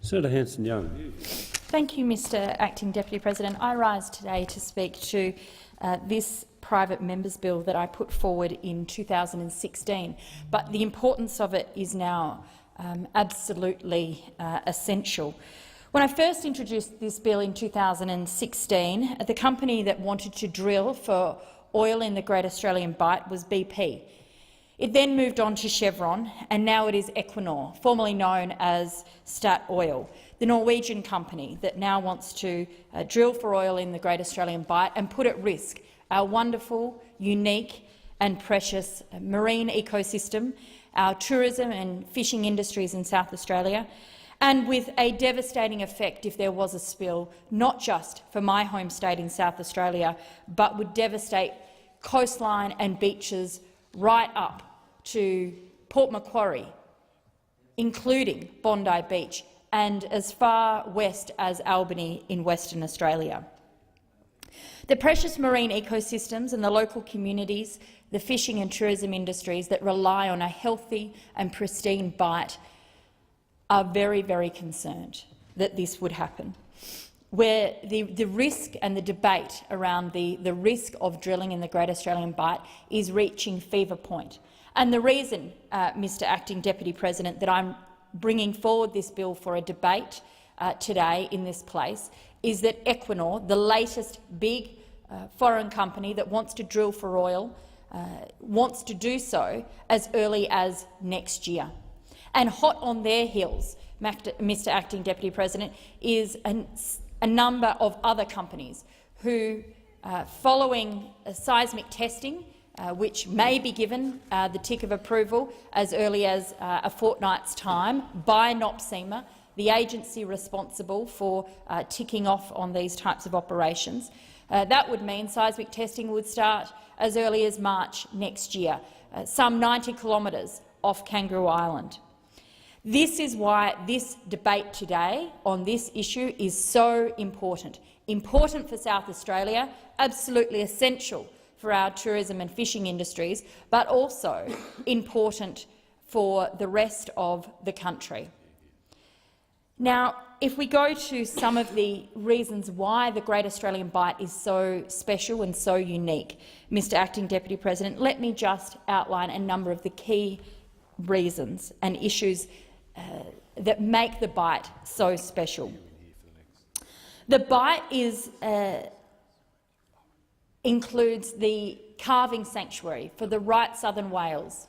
Senator Hanson-Young. Thank you, Mr Acting Deputy President. I rise today to speak to this private member's bill that I put forward in 2016, but the importance of it is now absolutely essential. When I first introduced this bill in 2016, the company that wanted to drill for oil in the Great Australian Bight was BP. It then moved on to Chevron, and now it is Equinor, formerly known as Statoil, the Norwegian company that now wants to drill for oil in the Great Australian Bight and put at risk our wonderful, unique and precious marine ecosystem, our tourism and fishing industries in South Australia, and with a devastating effect if there was a spill, not just for my home state in South Australia, but would devastate coastline and beaches right up to Port Macquarie, including Bondi Beach, and as far west as Albany in Western Australia. The precious marine ecosystems and the local communities, the fishing and tourism industries that rely on a healthy and pristine Bight are very, very concerned that this would happen, where the risk and the debate around the risk of drilling in the Great Australian Bight is reaching fever point. And the reason, Mr Acting Deputy President, that I'm bringing forward this bill for a debate today in this place is that Equinor, the latest big foreign company that wants to drill for oil, wants to do so as early as next year. And hot on their heels, Mr Acting Deputy President, is a number of other companies who, following seismic testing, which may be given the tick of approval as early as a fortnight's time by NOPSEMA, the agency responsible for ticking off on these types of operations. That would mean seismic testing would start as early as March next year, some 90 kilometres off Kangaroo Island. This is why this debate today on this issue is so important. Important for South Australia, absolutely essential for our tourism and fishing industries, but also important for the rest of the country. Now, if we go to some of the reasons why the Great Australian Bight is so special and so unique, Mr Acting Deputy President, let me just outline a number of the key reasons and issues that make the Bight so special. The Bight includes the calving sanctuary for the right southern whales.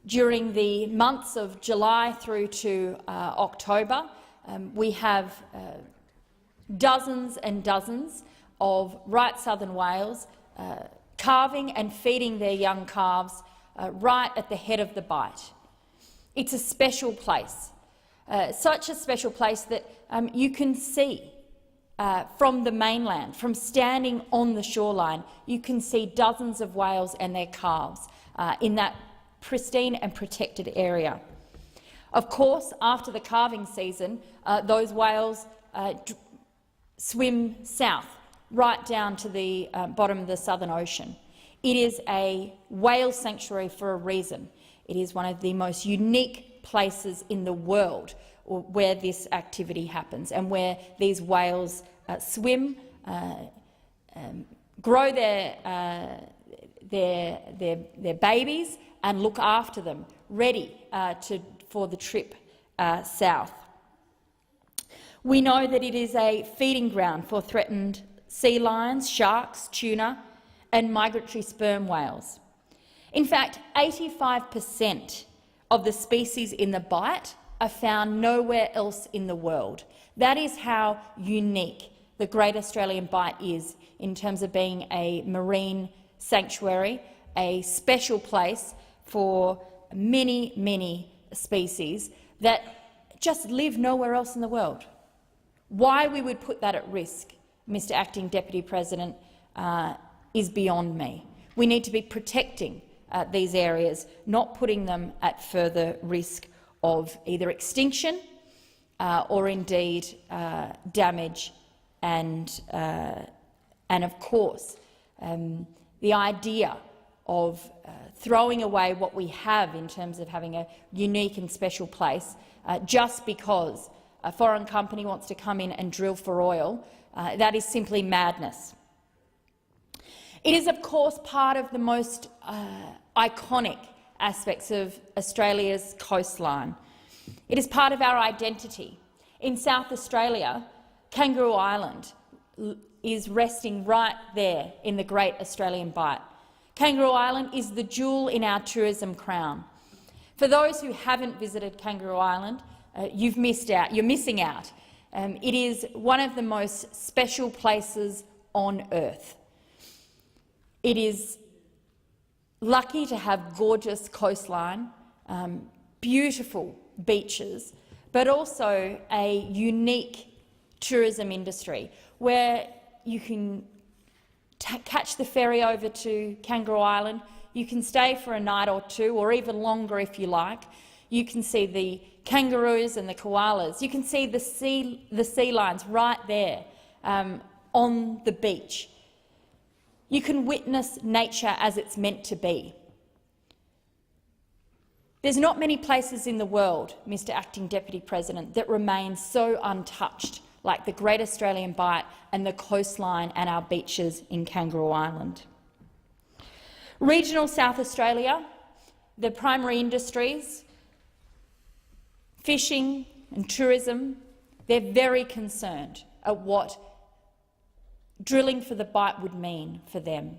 During the months of July through to October, we have dozens and dozens of right southern whales calving and feeding their young calves right at the head of the Bight. It's a special place, such a special place that you can see from the mainland, from standing on the shoreline, you can see dozens of whales and their calves in that pristine and protected area. Of course, after the calving season, those whales swim south, right down to the bottom of the Southern Ocean. It is a whale sanctuary for a reason. It is one of the most unique places in the world where this activity happens and where these whales swim, grow their babies and look after them, ready for the trip south. We know that it is a feeding ground for threatened sea lions, sharks, tuna and migratory sperm whales. In fact, 85% of the species in the Bight are found nowhere else in the world. That is how unique the Great Australian Bight is in terms of being a marine sanctuary, a special place for many, many species that just live nowhere else in the world. Why we would put that at risk, Mr Acting Deputy President, is beyond me. We need to be protecting these areas, not putting them at further risk of either extinction or indeed damage and of course the idea of throwing away what we have in terms of having a unique and special place just because a foreign company wants to come in and drill for oil. That is simply madness. It is, of course, part of the most iconic aspects of Australia's coastline. It is part of our identity. In South Australia, Kangaroo Island is resting right there in the Great Australian Bight. Kangaroo Island is the jewel in our tourism crown. For those who haven't visited Kangaroo Island, you've missed out. You're missing out. It is one of the most special places on earth. It is lucky to have gorgeous coastline, beautiful beaches, but also a unique tourism industry where you can catch the ferry over to Kangaroo Island. You can stay for a night or two, or even longer if you like. You can see the kangaroos and the koalas. You can see the sea lions right there on the beach. You can witness nature as it's meant to be. There's not many places in the world, Mr Acting Deputy President, that remain so untouched like the Great Australian Bight and the coastline and our beaches in Kangaroo Island. Regional South Australia, the primary industries, fishing and tourism, they're very concerned at what drilling for the Bight would mean for them.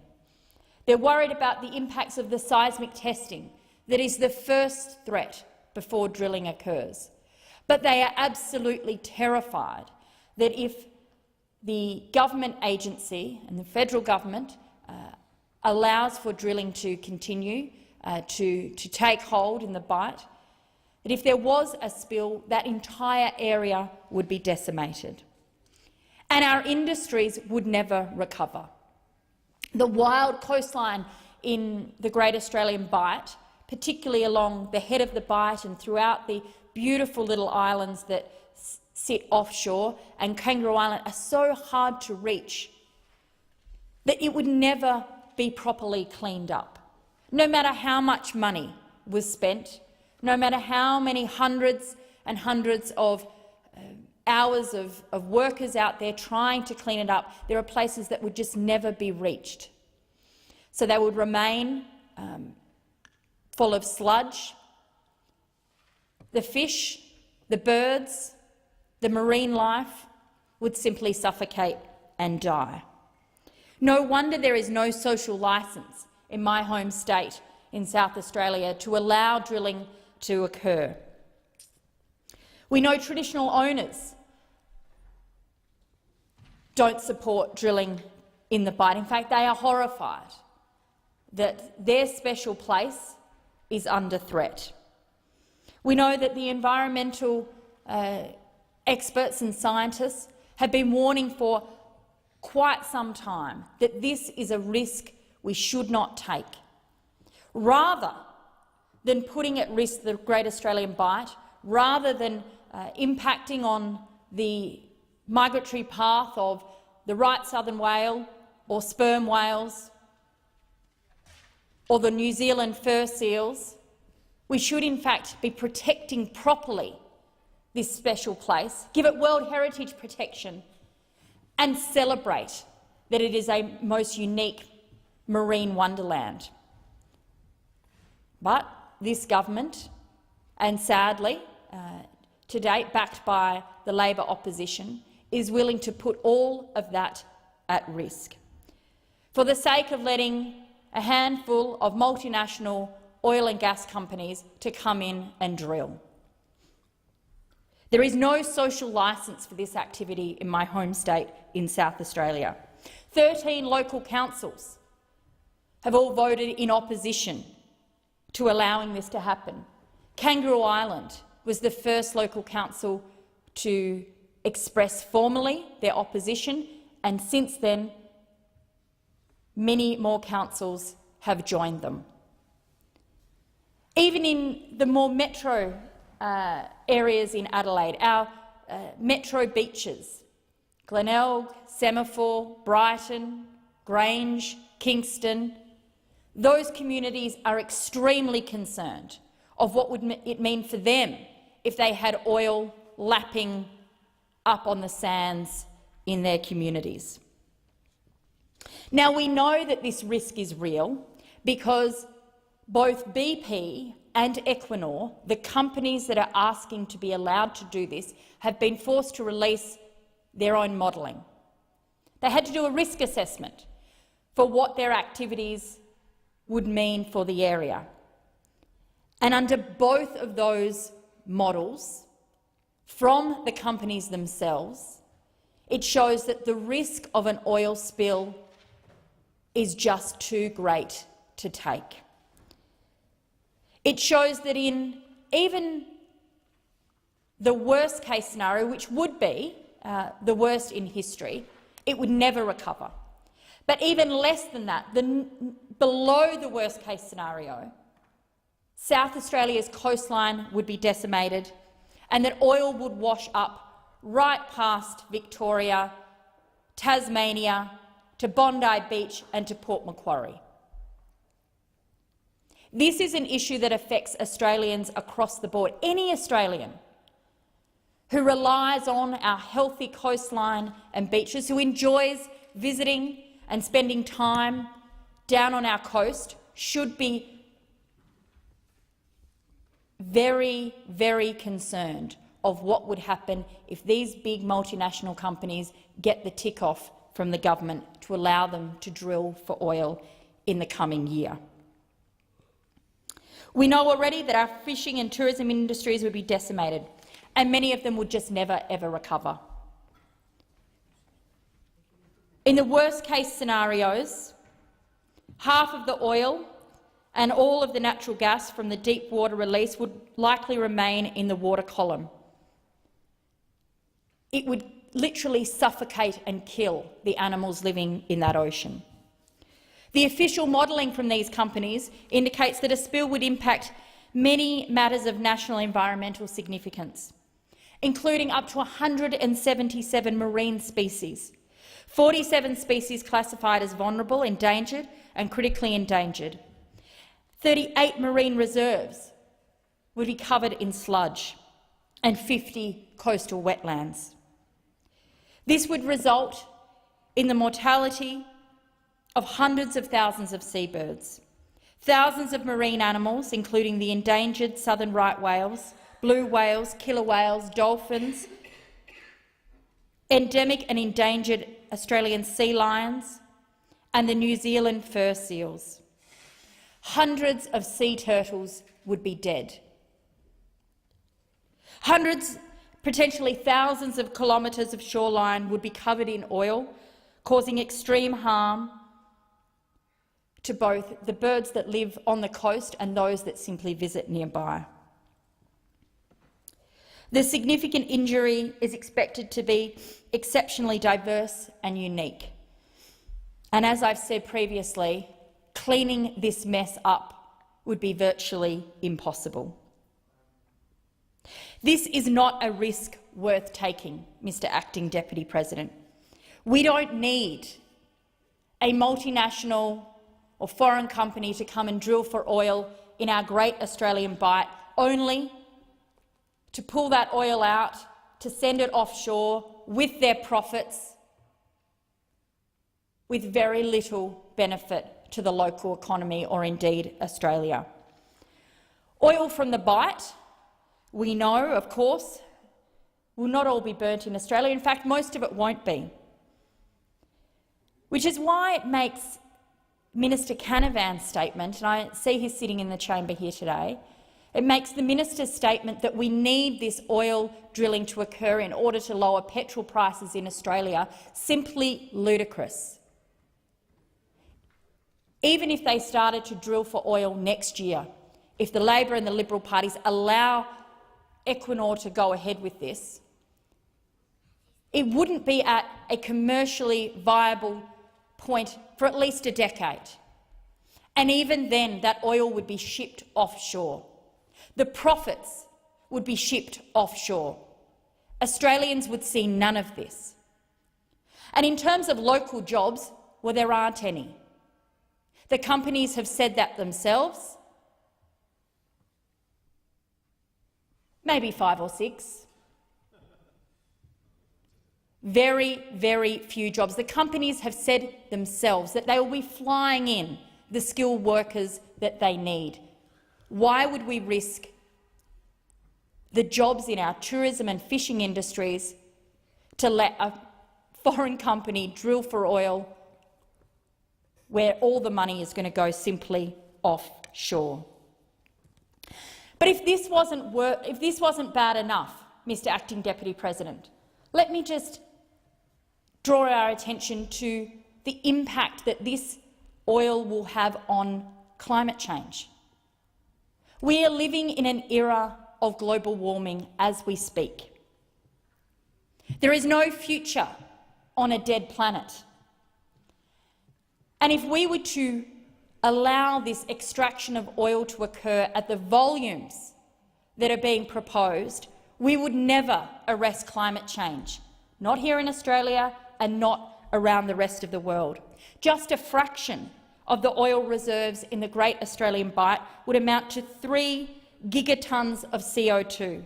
They're worried about the impacts of the seismic testing that is the first threat before drilling occurs. But they are absolutely terrified that if the government agency and the federal government allows for drilling to continue, to take hold in the Bight, that if there was a spill, that entire area would be decimated. And our industries would never recover. The wild coastline in the Great Australian Bight, particularly along the head of the Bight and throughout the beautiful little islands that sit offshore, and Kangaroo Island, are so hard to reach that it would never be properly cleaned up. No matter how much money was spent, no matter how many hundreds and hundreds of hours of workers out there trying to clean it up, there are places that would just never be reached. So they would remain full of sludge. The fish, the birds, the marine life would simply suffocate and die. No wonder there is no social licence in my home state in South Australia to allow drilling to occur. We know traditional owners don't support drilling in the Bight. In fact, they are horrified that their special place is under threat. We know that the environmental experts and scientists have been warning for quite some time that this is a risk we should not take. Rather than putting at risk the Great Australian Bight, rather than impacting on the migratory path of the right southern whale or sperm whales or the New Zealand fur seals, we should in fact be protecting properly this special place, give it World Heritage protection, and celebrate that it is a most unique marine wonderland. But this government, and sadly, to date backed by the Labor opposition, is willing to put all of that at risk for the sake of letting a handful of multinational oil and gas companies to come in and drill. There is no social licence for this activity in my home state in South Australia. 13 local councils have all voted in opposition to allowing this to happen. Kangaroo Island was the first local council to express formally their opposition, and since then many more councils have joined them. Even in the more metro areas in Adelaide, our metro beaches, Glenelg, Semaphore, Brighton, Grange, Kingston, those communities are extremely concerned of what would it mean for them if they had oil lapping up on the sands in their communities. Now, we know that this risk is real because both BP and Equinor, the companies that are asking to be allowed to do this, have been forced to release their own modelling. They had to do a risk assessment for what their activities would mean for the area. And under both of those models, from the companies themselves, it shows that the risk of an oil spill is just too great to take. It shows that in even the worst-case scenario, which would be the worst in history, it would never recover. But even less than that, below the worst-case scenario, South Australia's coastline would be decimated and that oil would wash up right past Victoria, Tasmania, to Bondi Beach and to Port Macquarie. This is an issue that affects Australians across the board. Any Australian who relies on our healthy coastline and beaches, who enjoys visiting and spending time down on our coast, should be very, very concerned of what would happen if these big multinational companies get the tick-off from the government to allow them to drill for oil in the coming year. We know already that our fishing and tourism industries would be decimated, and many of them would just never, ever recover. In the worst-case scenarios, half of the oil and all of the natural gas from the deep water release would likely remain in the water column. It would literally suffocate and kill the animals living in that ocean. The official modelling from these companies indicates that a spill would impact many matters of national environmental significance, including up to 177 marine species, 47 species classified as vulnerable, endangered and critically endangered. 38 marine reserves would be covered in sludge and 50 coastal wetlands. This would result in the mortality of hundreds of thousands of seabirds, thousands of marine animals, including the endangered southern right whales, blue whales, killer whales, dolphins, endemic and endangered Australian sea lions, and the New Zealand fur seals. Hundreds of sea turtles would be dead. Hundreds, potentially thousands of kilometres of shoreline would be covered in oil, causing extreme harm to both the birds that live on the coast and those that simply visit nearby. The significant injury is expected to be exceptionally diverse and unique. And as I've said previously, cleaning this mess up would be virtually impossible. This is not a risk worth taking, Mr. Acting Deputy President. We don't need a multinational or foreign company to come and drill for oil in our Great Australian Bight, only to pull that oil out, to send it offshore with their profits, with very little benefit to the local economy or indeed Australia. Oil from the Bight, we know, of course, will not all be burnt in Australia. In fact, most of it won't be. Which is why it makes Minister Canavan's statement, and I see he's sitting in the chamber here today, it makes the minister's statement that we need this oil drilling to occur in order to lower petrol prices in Australia simply ludicrous. Even if they started to drill for oil next year, if the Labor and the Liberal parties allow Equinor to go ahead with this, it wouldn't be at a commercially viable point for at least a decade. And even then, that oil would be shipped offshore. The profits would be shipped offshore. Australians would see none of this. And in terms of local jobs, well, there aren't any. The companies have said that themselves. Maybe 5 or 6. Very, very few jobs. The companies have said themselves that they will be flying in the skilled workers that they need. Why would we risk the jobs in our tourism and fishing industries to let a foreign company drill for oil where all the money is going to go simply offshore? But if this wasn't bad enough, Mr. Acting Deputy President, let me just draw our attention to the impact that this oil will have on climate change. We are living in an era of global warming as we speak. There is no future on a dead planet. And if we were to allow this extraction of oil to occur at the volumes that are being proposed, we would never arrest climate change, not here in Australia and not around the rest of the world. Just a fraction of the oil reserves in the Great Australian Bight would amount to 3 gigatons of CO2.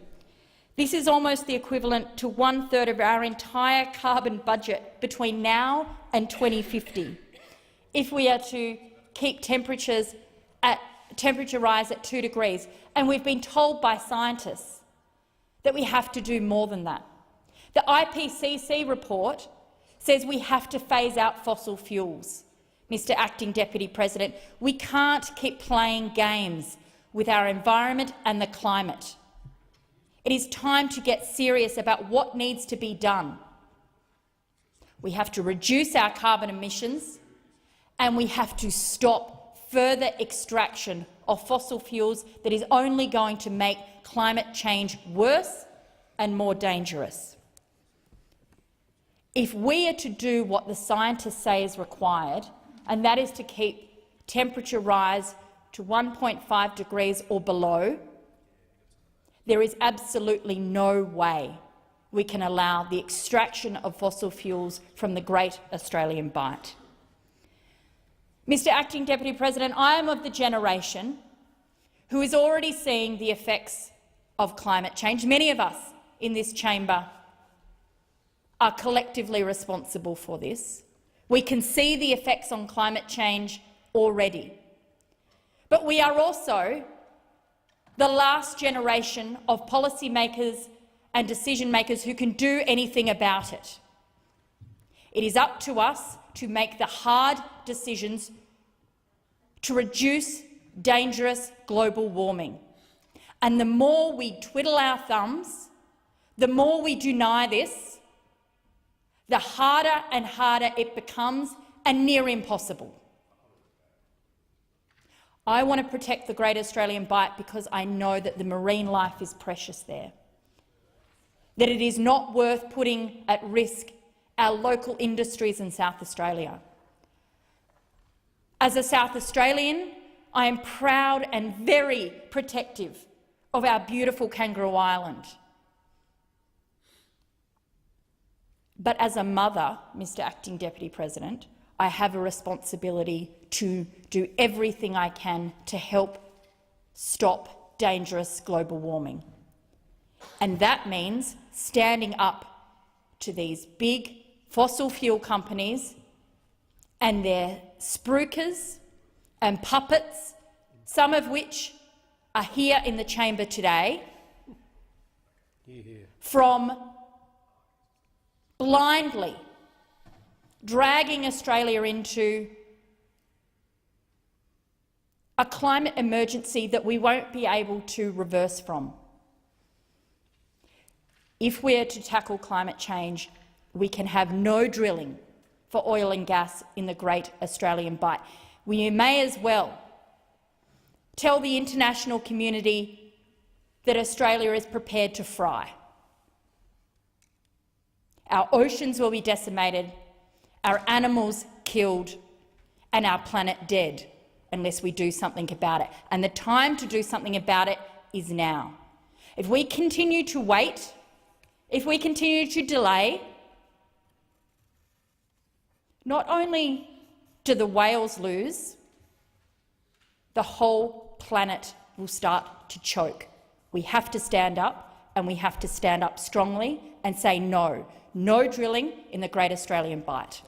This is almost the equivalent to 1/3 of our entire carbon budget between now and 2050. If we are to keep temperature rise at 2 degrees, and we've been told by scientists that we have to do more than that. The IPCC report says we have to phase out fossil fuels. Mr. Acting Deputy President, we can't keep playing games with our environment and the climate. It is time to get serious about what needs to be done. We have to reduce our carbon emissions, and we have to stop further extraction of fossil fuels that is only going to make climate change worse and more dangerous. If we are to do what the scientists say is required, and that is to keep temperature rise to 1.5 degrees or below, there is absolutely no way we can allow the extraction of fossil fuels from the Great Australian Bight. Mr. Acting Deputy President, I am of the generation who is already seeing the effects of climate change. Many of us in this chamber are collectively responsible for this. We can see the effects on climate change already. But we are also the last generation of policymakers and decision-makers who can do anything about it. It is up to us to make the hard decisions to reduce dangerous global warming. And the more we twiddle our thumbs, the more we deny this, the harder and harder it becomes and near impossible. I want to protect the Great Australian Bight because I know that the marine life is precious there, that it is not worth putting at risk our local industries in South Australia. As a South Australian, I am proud and very protective of our beautiful Kangaroo Island. But as a mother, Mr. Acting Deputy President, I have a responsibility to do everything I can to help stop dangerous global warming. And that means standing up to these big fossil fuel companies and their spruikers and puppets, some of which are here in the chamber today, from blindly dragging Australia into a climate emergency that we won't be able to reverse from. If we are to tackle climate change, we can have no drilling for oil and gas in the Great Australian Bight. We may as well tell the international community that Australia is prepared to fry. Our oceans will be decimated, our animals killed, and our planet dead unless we do something about it. And the time to do something about it is now. If we continue to wait, if we continue to delay, not only do the whales lose, the whole planet will start to choke. We have to stand up. and we have to stand up strongly and say no. No drilling in the Great Australian Bight.